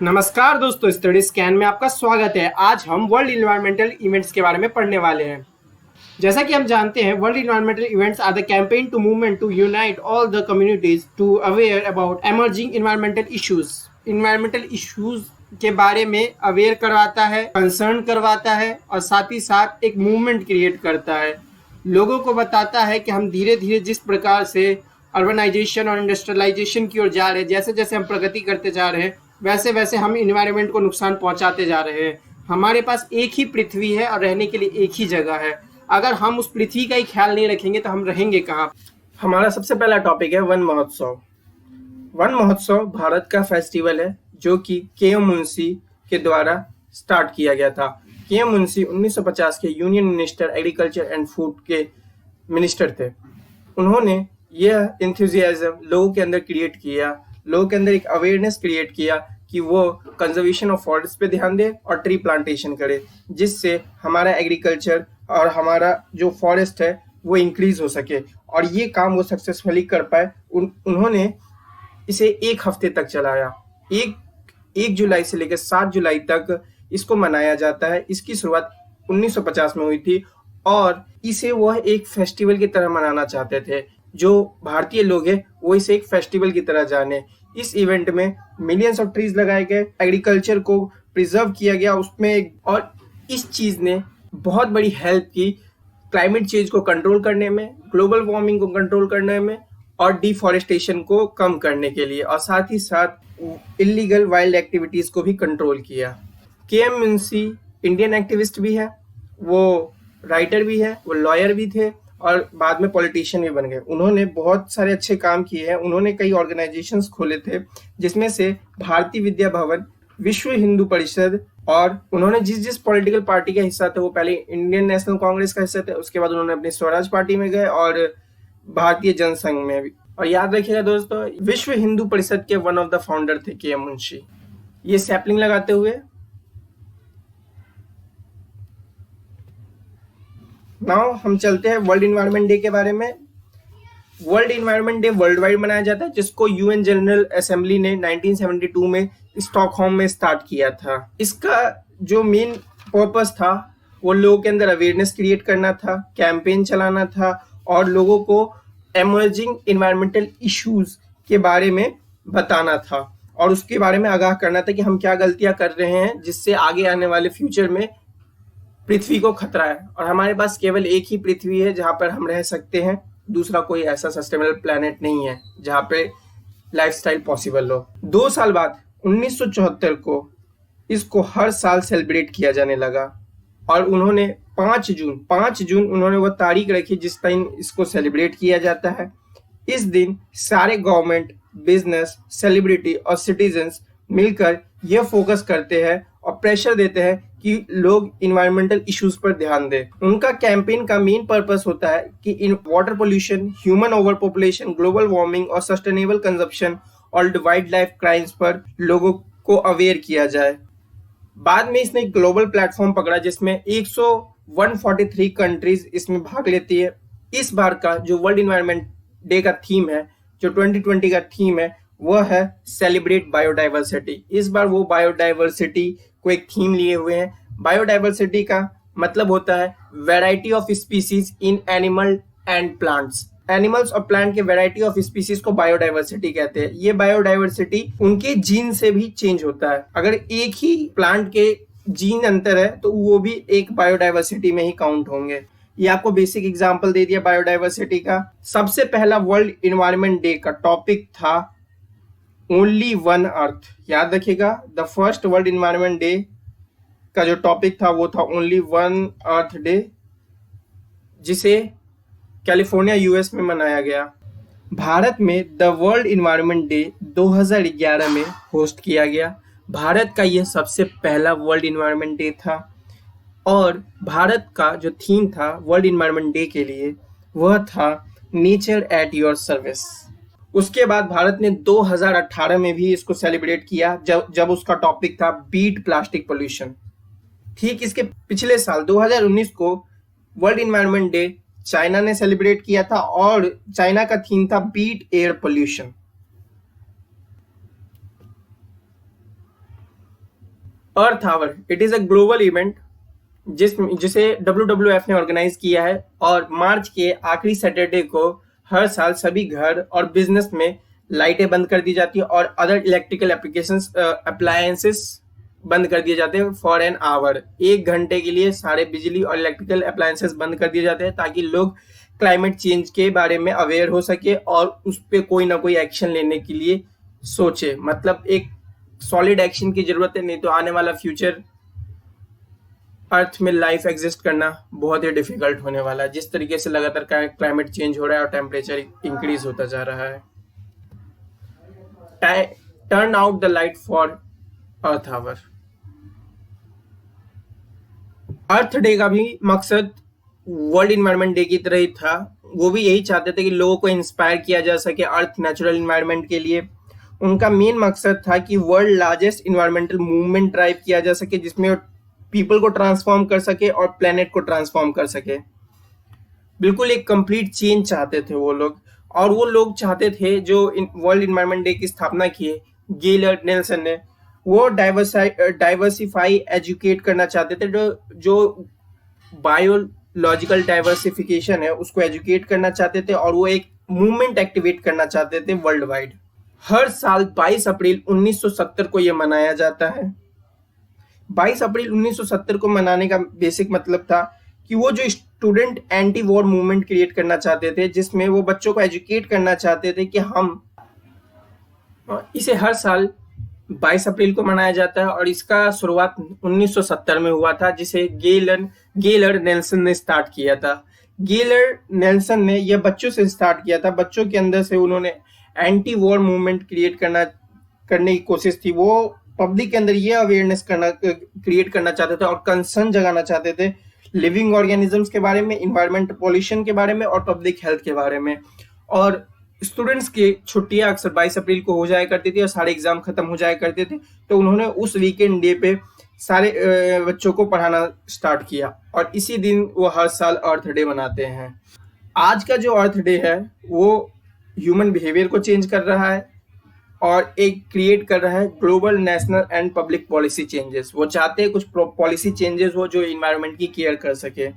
नमस्कार दोस्तों, study scan में आपका स्वागत है। आज हम वर्ल्ड इन्वायरमेंटल इवेंट्स के बारे में पढ़ने वाले हैं। जैसा कि हम जानते हैं, world environmental events are the campaign to movement to unite all the communities to aware about emerging environmental issues. Environmental issues के बारे में अवेयर करवाता है, कंसर्न करवाता है और साथ ही साथ एक मूवमेंट क्रिएट करता है। लोगों को बताता है कि हम धीरे धीरे जिस प्रकार से अर्बनाइजेशन और इंडस्ट्रियलाइजेशन की ओर जा रहे हैं, जैसे जैसे हम प्रगति करते जा रहे हैं, वैसे वैसे हम इन्वायरमेंट को नुकसान पहुंचाते जा रहे हैं। हमारे पास एक ही पृथ्वी है और रहने के लिए एक ही जगह है। अगर हम उस पृथ्वी का ही ख्याल नहीं रखेंगे तो हम रहेंगे कहाँ। हमारा सबसे पहला टॉपिक है वन महोत्सव। वन महोत्सव भारत का फेस्टिवल है जो कि के एम मुंशी के द्वारा स्टार्ट किया गया था। के एम मुंशी 1950 के union minister agriculture and food के मिनिस्टर थे। उन्होंने यह इंथुजियाज्म लोगों के अंदर क्रिएट किया, लोगों के अंदर एक अवेयरनेस क्रिएट किया कि वो कंजर्वेशन ऑफ फॉरेस्ट पे ध्यान दे और ट्री प्लांटेशन करे, जिससे हमारा एग्रीकल्चर और हमारा जो फॉरेस्ट है वो इंक्रीज हो सके। और ये काम वो सक्सेसफुली कर पाए। उन्होंने इसे एक हफ्ते तक चलाया। एक जुलाई से लेकर 7 जुलाई तक इसको मनाया जाता है। इसकी शुरुआत 1950 में हुई थी और इसे वह एक फेस्टिवल की तरह मनाना चाहते थे। जो भारतीय लोग हैं वो इसे एक फेस्टिवल की तरह जाने। इस इवेंट में मिलियंस ऑफ ट्रीज लगाए गए, एग्रीकल्चर को प्रिजर्व किया गया उसमें, और इस चीज ने बहुत बड़ी हेल्प की क्लाइमेट चेंज को कंट्रोल करने में, ग्लोबल वार्मिंग को कंट्रोल करने में और डिफॉरेस्टेशन को कम करने के लिए, और साथ ही साथ इलीगल वाइल्ड एक्टिविटीज को भी कंट्रोल किया। के एम मुंशी इंडियन एक्टिविस्ट भी है, वो राइटर भी है, वो लॉयर भी थे और बाद में पॉलिटिशियन भी बन गए। उन्होंने बहुत सारे अच्छे काम किए हैं। उन्होंने कई ऑर्गेनाइजेशंस खोले थे, जिसमें से भारतीय विद्या भवन, विश्व हिंदू परिषद, और उन्होंने जिस जिस पॉलिटिकल पार्टी का हिस्सा थे, वो पहले इंडियन नेशनल कांग्रेस का हिस्सा थे, उसके बाद उन्होंने अपनी स्वराज पार्टी में गए और भारतीय जनसंघ में भी। और याद रखिएगा दोस्तों, विश्व हिंदू परिषद के वन ऑफ द फाउंडर थे के एम मुंशी। ये सैपलिंग लगाते हुए नाउ हम चलते हैं वर्ल्ड इन्वायरमेंट डे के बारे में। World environment day world wide मनाया जाता है, जिसको यूएन जनरल असेंबली ने 1972 में स्टॉकहोम में स्टार्ट किया था। इसका जो मेन पर्पस था वो लोगों के अंदर अवेयरनेस क्रिएट करना था, कैंपेन चलाना था और लोगों को एमर्जिंग इन्वायरमेंटल इश्यूज के बारे में बताना था और उसके बारे में आगाह करना था कि हम क्या गलतियां कर रहे हैं जिससे आगे आने वाले फ्यूचर में पृथ्वी को खतरा है। और हमारे पास केवल एक ही पृथ्वी है जहां पर हम रह सकते हैं। दूसरा कोई ऐसा सस्टेनेबल प्लेनेट नहीं है जहां पे लाइफस्टाइल पॉसिबल हो। 2 साल बाद 1974 को इसको हर साल सेलिब्रेट किया जाने लगा और उन्होंने 5 जून उन्होंने वो तारीख रखी जिस दिन इसको सेलिब्रेट किया जाता है। इस दिन सारे गवर्नमेंट, बिजनेस, सेलिब्रिटी और सिटीजन्स मिलकर यह फोकस करते हैं और प्रेशर देते हैं कि लोग इन्वायरमेंटल इश्यूज पर ध्यान दें। उनका कैंपेन का मेन पर्पस होता है कि in water pollution, human over population, global warming और सस्टेनेबल कंजप्शन और वाइल्ड लाइफ क्राइम्स पर लोगों को अवेयर किया जाए। बाद में इसने ग्लोबल प्लेटफॉर्म पकड़ा जिसमें 143 कंट्रीज इसमें भाग लेती है। इस बार का जो वर्ल्ड इन्वायरमेंट डे का थीम है, जो 2020 का थीम है, वह है सेलिब्रेट बायोडाइवर्सिटी। इस बार वो बायोडाइवर्सिटी को एक थीम लिए हुए हैं। बायोडाइवर्सिटी का मतलब होता है variety of species in animal and plants. Animals और प्लांट के वैरायटी ऑफ स्पीसीज को बायोडाइवर्सिटी कहते हैं। ये बायोडाइवर्सिटी उनके जीन से भी चेंज होता है। अगर एक ही प्लांट के जीन अंतर है तो वो भी एक बायोडाइवर्सिटी में ही काउंट होंगे। ये आपको बेसिक एग्जांपल दे दिया बायोडाइवर्सिटी का। सबसे पहला वर्ल्ड इन्वायरमेंट डे का टॉपिक था ओनली वन अर्थ। याद रखिएगा, the first world environment day का जो टॉपिक था वो था ओनली वन अर्थ डे, जिसे कैलिफोर्निया यूएस में मनाया गया। भारत में द वर्ल्ड इन्वायरमेंट डे 2011 में होस्ट किया गया। भारत का यह सबसे पहला वर्ल्ड इन्वायरमेंट डे था और भारत का जो थीम था वर्ल्ड इन्वायरमेंट डे के लिए वह था नेचर एट योर सर्विस। उसके बाद भारत ने 2018 में भी इसको सेलिब्रेट किया जब उसका टॉपिक था बीट प्लास्टिक पोल्यूशन। ठीक इसके पिछले साल 2019 को वर्ल्ड इन्वायरमेंट डे चाइना ने सेलिब्रेट किया था और चाइना का थीम था beat air pollution. Earth Hour, it is a global event जिसे WWF ने ऑर्गेनाइज किया है और मार्च के आखिरी सैटरडे को हर साल सभी घर और बिजनेस में लाइटें बंद कर दी जाती है और अदर इलेक्ट्रिकल एप्लीकेशंस अप्लायंसेस बंद कर दिए जाते हैं फॉर एन आवर। 1 घंटे के लिए सारे बिजली और इलेक्ट्रिकल अप्लायंसेस बंद कर दिए जाते हैं ताकि लोग क्लाइमेट चेंज के बारे में अवेयर हो सके और उस पर कोई ना कोई एक्शन लेने के लिए सोचे। मतलब एक सॉलिड एक्शन की जरूरत है, नहीं तो आने वाला फ्यूचर अर्थ में लाइफ एग्जिस्ट करना बहुत ही डिफिकल्ट होने वाला है, जिस तरीके से लगातार क्लाइमेट चेंज हो रहा है और टेम्परेचर इंक्रीज होता जा रहा है। Turn out the light for Earth Hour. Earth Day का भी मकसद वर्ल्ड इन्वायरमेंट डे की तरह ही था। वो भी यही चाहते थे कि लोगों को इंस्पायर किया जा सके अर्थ नेचुरल इन्वायरमेंट के लिए। उनका मेन मकसद था कि world largest environmental movement drive किया जा सके जिसमें पीपल को ट्रांसफॉर्म कर सके और प्लेनेट को ट्रांसफॉर्म कर सके। बिल्कुल एक कंप्लीट चेंज चाहते थे वो लोग। और वो लोग चाहते थे जो वर्ल्ड इन्वायरमेंट डे की स्थापना किए गेलर नेल्सन ने, वो डाइवर्सिफाई एजुकेट करना चाहते थे। जो बायोलॉजिकल डाइवर्सिफिकेशन है उसको एजुकेट करना चाहते थे और वो एक मूवमेंट एक्टिवेट करना चाहते थे वर्ल्ड वाइड। हर साल 22 अप्रैल 1970 को यह मनाया जाता है। 22 अप्रैल 1970 को मनाने का बेसिक मतलब था कि वो जो student anti war movement create करना चाहते थे, जिसमें वो बच्चों को एजुकेट करना चाहते थे कि हम इसे हर साल 22 अप्रैल को मनाया जाता है। और इसका शुरुआत 1970 में हुआ था, जिसे गेलर नेल्सन ने स्टार्ट किया था। गेलर नेल्सन ने यह बच्चों से स्टार्ट किया था। बच्चों के अंदर से उन्होंने एंटी वॉर मूवमेंट क्रिएट करने की कोशिश थी। वो पब्लिक के अंदर ये अवेयरनेस क्रिएट करना चाहते थे और कंसर्न जगाना चाहते थे लिविंग ऑर्गेनिजम्स के बारे में, इन्वायरमेंट पॉल्यूशन के बारे में और पब्लिक हेल्थ के बारे में। और स्टूडेंट्स की छुट्टियां अक्सर 22 अप्रैल को हो जाया करती थी और सारे एग्जाम खत्म हो जाया करते थे, तो उन्होंने उस वीकेंड डे पे सारे बच्चों को पढ़ाना स्टार्ट किया और इसी दिन वो हर साल अर्थ डे मनाते हैं। आज का जो अर्थ डे है वो ह्यूमन बिहेवियर को चेंज कर रहा है और एक क्रिएट कर रहा है global, national and public policy changes. वो चाहते हैं कुछ पॉलिसी चेंजेस हो जो इन्वायरमेंट की केयर कर सके।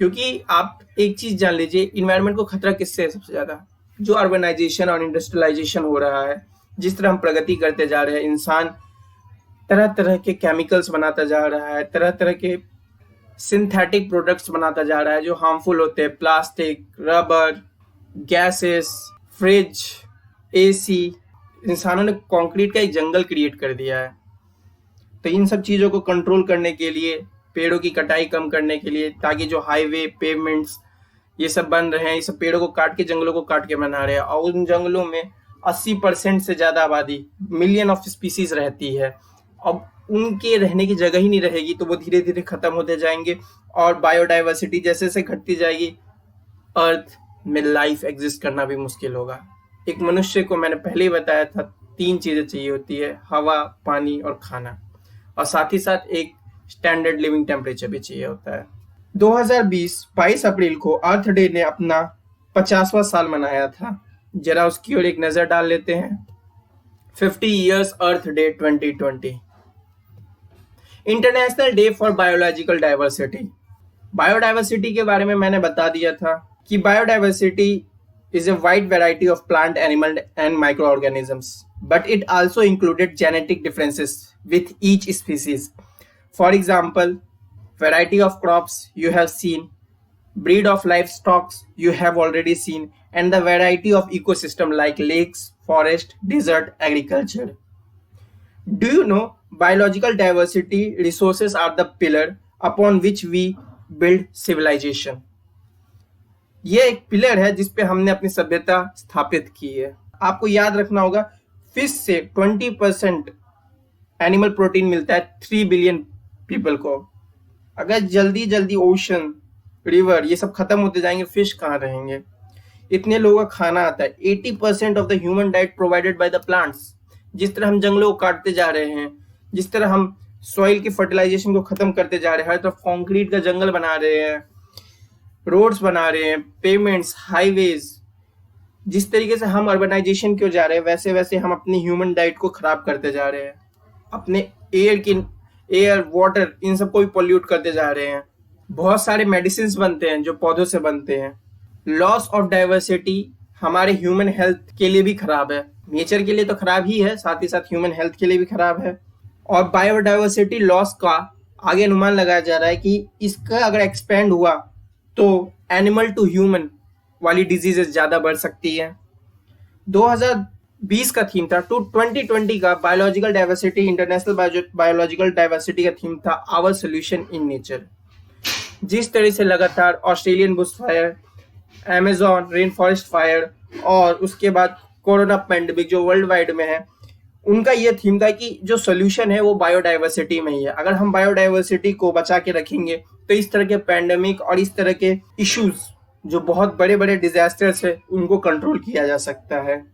क्योंकि आप एक चीज जान लीजिए, इन्वायरमेंट को खतरा किससे है सबसे ज्यादा? जो अर्बनाइजेशन और इंडस्ट्रियलाइजेशन हो रहा है, जिस तरह हम प्रगति करते जा रहे हैं, इंसान तरह तरह के केमिकल्स बनाता जा रहा है, तरह तरह के सिंथेटिक प्रोडक्ट्स बनाता जा रहा है जो हार्मफुल होते हैं, plastic, rubber, gases, fridge, AC. इंसानों ने कंक्रीट का एक जंगल क्रिएट कर दिया है। तो इन सब चीजों को कंट्रोल करने के लिए, पेड़ों की कटाई कम करने के लिए, ताकि जो हाईवे, पेवमेंट्स ये सब बन रहे हैं, ये सब पेड़ों को काट के, जंगलों को काट के बना रहे हैं और उन जंगलों में 80% से ज्यादा आबादी, मिलियन ऑफ स्पीसीज रहती है। अब उनके रहने की जगह ही नहीं रहेगी तो वो धीरे धीरे खत्म होते जाएंगे और बायोडाइवर्सिटी जैसे जैसे घटती जाएगी, अर्थ में लाइफ एग्जिस्ट करना भी मुश्किल होगा। एक मनुष्य को, मैंने पहले ही बताया था, 3 चीजें चाहिए होती है, हवा, पानी और खाना, और साथ ही साथ एक स्टैंडर्ड लिविंग टेम्परेचर भी चाहिए होता है। 2020 22 अप्रैल को अर्थ डे ने अपना 50वां साल मनाया था। जरा उसकी ओर एक नजर डाल लेते हैं। 50 years earth day 2020। International day for biological diversity. Biodiversity के बारे में मैंने बता दिया था कि biodiversity is a wide variety of plant, animal and microorganisms, but it also included genetic differences with each species. For example, variety of crops you have seen, breed of livestock you have already seen, and the variety of ecosystem like lakes, forest, desert, agriculture. Do you know biological diversity resources are the pillar upon which we build civilization? ये एक pillar है जिसपे हमने अपनी सभ्यता स्थापित की है। आपको याद रखना होगा, फिश से 20% एनिमल प्रोटीन मिलता है 3 बिलियन पीपल को। अगर जल्दी जल्दी ओशन, रिवर ये सब खत्म होते जाएंगे, फिश कहाँ रहेंगे? इतने लोगों का खाना आता है। 80% of the human diet provided by the plants. जिस तरह हम जंगलों को काटते जा रहे हैं, जिस तरह हम सॉइल की फर्टिलाइजेशन को खत्म करते जा रहे हैं, हर तरफ कंक्रीट का जंगल बना रहे हैं, रोड्स बना रहे हैं, पेमेंट्स, हाईवेज, जिस तरीके से हम अर्बनाइजेशन की ओर जा रहे हैं, वैसे वैसे हम अपनी ह्यूमन डाइट को खराब करते जा रहे हैं। अपने एयर की एयर, वाटर, इन सबको भी पोल्यूट करते जा रहे हैं। बहुत सारे मेडिसिन बनते हैं जो पौधों से बनते हैं। लॉस ऑफ डाइवर्सिटी हमारे ह्यूमन हेल्थ के लिए भी खराब है। नेचर के लिए तो खराब ही है, साथ ही साथ ह्यूमन हेल्थ के लिए भी खराब है। और बायोडाइवर्सिटी लॉस का आगे अनुमान लगाया जा रहा है कि इसका अगर एक्सपेंड हुआ तो एनिमल टू ह्यूमन वाली डिजीजेस ज्यादा बढ़ सकती है। 2020 का थीम था टू 2020 का biological diversity, international biological diversity का थीम था आवर सोल्यूशन इन नेचर। जिस तरह से लगातार Australian Bush fire, Amazon rain forest fire और उसके बाद कोरोना पेंडेमिक जो वर्ल्ड वाइड में है, उनका ये थीम था कि जो सोल्यूशन है वो बायोडाइवर्सिटी में ही है। अगर हम बायोडाइवर्सिटी को बचा के रखेंगे तो इस तरह के पेंडेमिक और इस तरह के इश्यूज जो बहुत बड़े बड़े डिजास्टर्स है उनको कंट्रोल किया जा सकता है।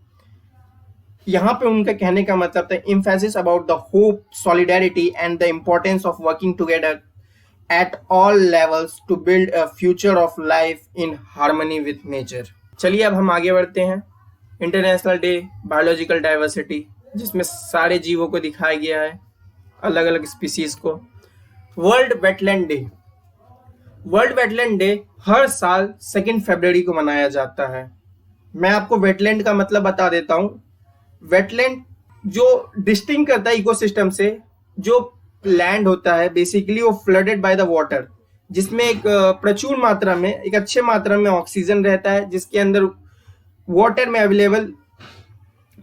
यहाँ पे उनका कहने का मतलब था emphasis about the hope, solidarity and the importance of working together at all levels to build a future of life in harmony with nature। चलिए अब हम आगे बढ़ते हैं। इंटरनेशनल डे बायोलॉजिकल डाइवर्सिटी, जिसमें सारे जीवों को दिखाया गया है, अलग अलग स्पीसीज को। World wetland day, world wetland day हर साल 2 फरवरी को मनाया जाता है। मैं आपको वेटलैंड का मतलब बता देता हूँ। वेटलैंड जो डिस्टिंग करता है इकोसिस्टम से, जो लैंड होता है बेसिकली वो फ्लडेड बाय द वाटर, जिसमें एक प्रचुर मात्रा में, एक अच्छे मात्रा में ऑक्सीजन रहता है, जिसके अंदर वाटर में अवेलेबल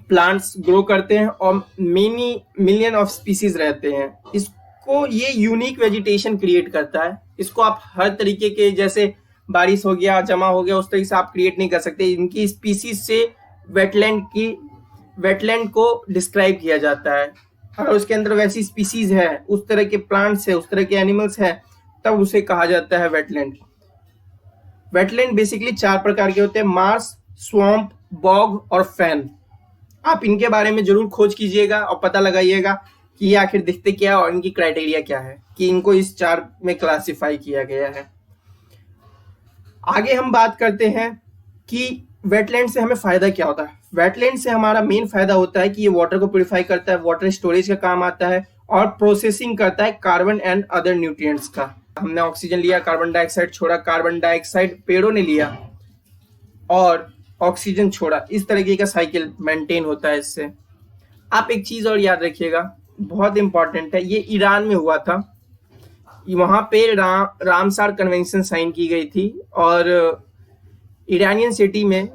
प्लांट्स ग्रो करते हैं और मेनी मिलियन ऑफ स्पीसीज रहते हैं। इसको ये यूनिक वेजिटेशन क्रिएट करता है। इसको आप हर तरीके के, जैसे बारिश हो गया, जमा हो गया, उस तरीके से आप क्रिएट नहीं कर सकते। इनकी स्पीसीज से वेटलैंड को डिस्क्राइब किया जाता है। अगर उसके अंदर वैसी स्पीसीज है, उस तरह के प्लांट्स है, उस तरह के एनिमल्स हैं, तब उसे कहा जाता है वेटलैंड। वेटलैंड बेसिकली 4 प्रकार के होते हैं: मार्श, स्वैम्प, बॉग और फैन। आप इनके बारे में जरूर खोज कीजिएगा और पता लगाइएगा कि ये आखिर दिखते क्या है और इनकी क्राइटेरिया क्या है कि इनको इस 4 में क्लासिफाई किया गया है। आगे हम बात करते हैं कि वेटलैंड से हमें फायदा क्या होता है। वेटलैंड से हमारा मेन फायदा होता है कि ये वाटर को प्यूरिफाई करता है, वाटर स्टोरेज का काम आता है और प्रोसेसिंग करता है कार्बन एंड अदर न्यूट्रिएंट्स का। हमने ऑक्सीजन लिया, कार्बन डाइऑक्साइड छोड़ा, कार्बन डाइऑक्साइड पेड़ों ने लिया और ऑक्सीजन छोड़ा। इस तरीके का साइकिल मेंटेन होता है इससे। आप एक चीज और याद रखिएगा, बहुत इंपॉर्टेंट है, ये ईरान में हुआ था। वहां पे रामसार कन्वेंशन साइन की गई थी और ईरानियन सिटी में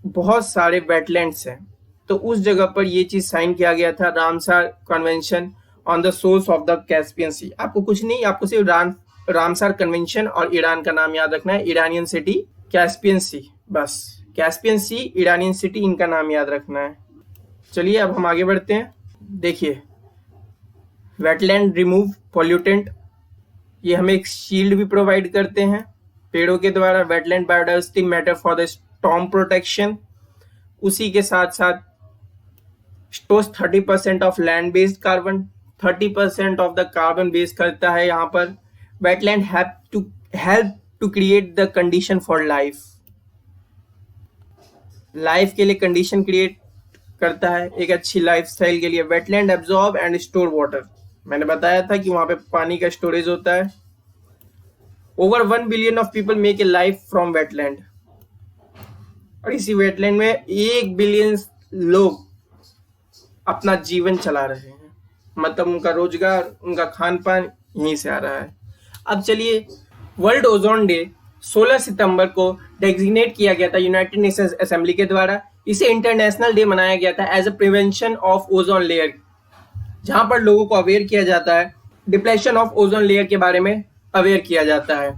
बहुत सारे वेटलैंड्स हैं, तो उस जगह पर ये चीज साइन किया गया था, Ramsar Convention on the source of the Caspian Sea. आपको कुछ नहीं, आपको सिर्फ रामसार कन्वेंशन और ईरान का नाम याद रखना है, ईरानियन सिटी, कैस्पियन सी, बस कैस्पियन सी, ईरानियन सिटी, इनका नाम याद रखना है। चलिए अब हम आगे बढ़ते हैं। देखिए, वेटलैंड रिमूव पॉल्यूटेंट, ये हमें एक शील्ड भी प्रोवाइड करते हैं पेड़ों के द्वारा। Wetland biodiversity matter for the storm protection. उसी के साथ साथ stores 30% of land based carbon, 30% of the carbon base करता है यहाँ पर। Wetland help to create the condition for life, life के लिए कंडीशन क्रिएट करता है, एक अच्छी लाइफस्टाइल के लिए। Wetland absorb and store water, मैंने बताया था कि वहां पे पानी का स्टोरेज होता है। Over 1 billion of people make a life from wetland, और इसी वेटलैंड में 1 बिलियन लोग अपना जीवन चला रहे हैं, मतलब उनका रोजगार, उनका खान पान यहीं से आ रहा है। अब चलिए, वर्ल्ड ओजोन डे 16 सितंबर को डेजिग्नेट किया गया था यूनाइटेड नेशंस असेंबली के द्वारा। इसे इंटरनेशनल डे मनाया गया था as a prevention of ozone layer, जहां पर लोगों को अवेयर किया जाता है, डिप्लेशन ऑफ ओजोन लेयर के बारे में अवेयर किया जाता है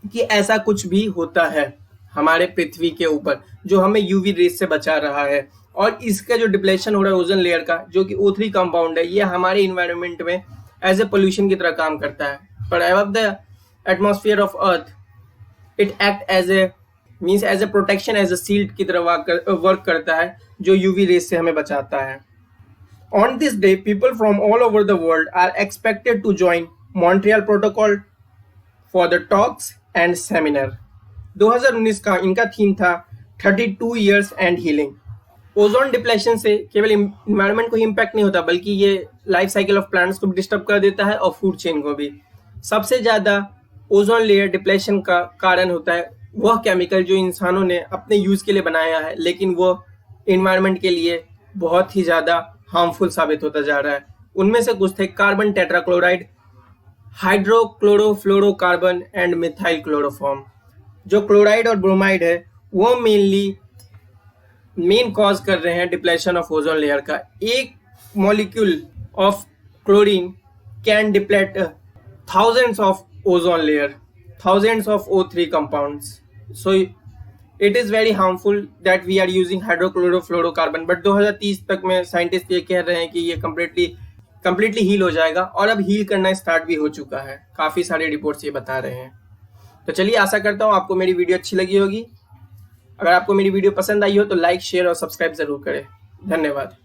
कि ऐसा कुछ भी होता है हमारे पृथ्वी के ऊपर जो हमें यूवी रेस से बचा रहा है। और इसका जो डिप्लेशन हो रहा है ओजोन लेयर का, जो कि O3 कंपाउंड है, ये हमारे इन्वायरमेंट में एज ए पोल्यूशन की तरह काम करता है। पर above the atmosphere of earth it act as a means as a protection, as a shield की तरह वर्क करता है, जो यूवी रेस से हमें बचाता है। On this day, people from all over the world are expected to join Montreal Protocol for the talks and seminar। 2019 का इनका थीम था 32 years and healing। Ozone depletion से केवल इन्वायरमेंट को ही इम्पैक्ट नहीं होता, बल्कि ये लाइफ साइकिल ऑफ प्लांट्स को भी डिस्टर्ब कर देता है और फूड चेन को भी। सबसे ज़्यादा ओजोन लेयर डिप्लेशन का कारण होता है वह केमिकल जो इंसानों ने अपने यूज़ के लिए बनाया है, लेकिन वो इन्वायरमेंट के लिए बहुत ही ज़्यादा हार्मफुल साबित होता जा रहा है। उनमें से कुछ थे carbon tetrachloride, hydrochlorofluorocarbon and methyl chloroform. जो क्लोराइड और ब्रोमाइड है वो मेन कॉज कर रहे हैं डिप्लेशन ऑफ ओजोन लेयर का। एक molecule of chlorine can deplete thousands of ozone layer, thousands of O3 compounds. So it is very harmful that we are using hydrochlorofluorocarbon. But 2030 तक में scientist ये कह रहे हैं कि ये completely हील हो जाएगा, और अब हील करना स्टार्ट भी हो चुका है। काफ़ी सारे रिपोर्ट्स ये बता रहे हैं। तो चलिए, आशा करता हूँ आपको मेरी वीडियो अच्छी लगी होगी। अगर आपको मेरी वीडियो पसंद आई हो तो लाइक, शेयर और सब्सक्राइब ज़रूर करें। धन्यवाद।